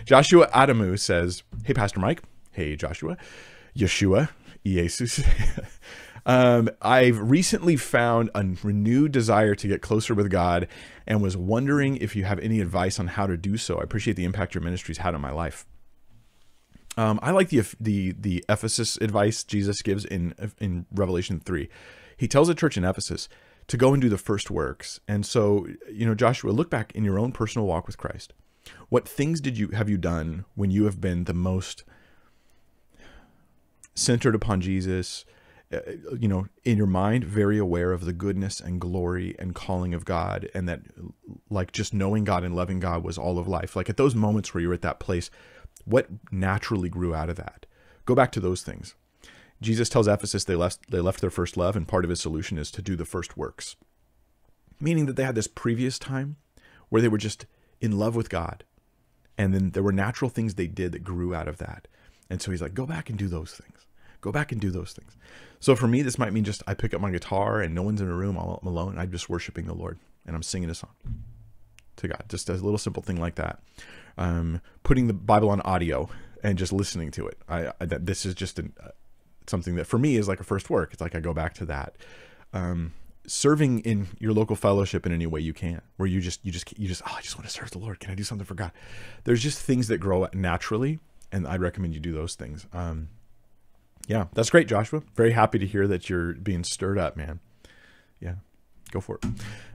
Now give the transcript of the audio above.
Joshua Adamu says, hey, Pastor Mike. Hey, Joshua. Yeshua. Hesus. I've recently found a renewed desire to get closer with God and was wondering if you have any advice on how to do so. I appreciate the impact your ministry's had on my life. I like the Ephesus advice Jesus gives in Revelation 3. He tells the church in Ephesus to go and do the first works. And so, Joshua, look back in your own personal walk with Christ. What things have you done when you have been the most centered upon Jesus, in your mind, very aware of the goodness and glory and calling of God, and that like just knowing God and loving God was all of life. Like at those moments where you're at that place, what naturally grew out of that? Go back to those things. Jesus tells Ephesus they left their first love, and part of his solution is to do the first works. Meaning that they had this previous time where they were just in love with God. And then there were natural things they did that grew out of that. And so he's like, go back and do those things. Go back and do those things. So for me, this might mean just I pick up my guitar and no one's in a room, I'm alone, and I'm just worshiping the Lord. And I'm singing a song to God. Just a little simple thing like that. Putting the Bible on audio and just listening to it. This is just something that for me is like a first work. It's like I go back to that. Serving in your local fellowship in any way you can, where you just, I just want to serve the Lord. Can I do something for God? There's just things that grow naturally, and I'd recommend you do those things. Yeah, that's great, Joshua. Very happy to hear that you're being stirred up, man. Yeah, go for it.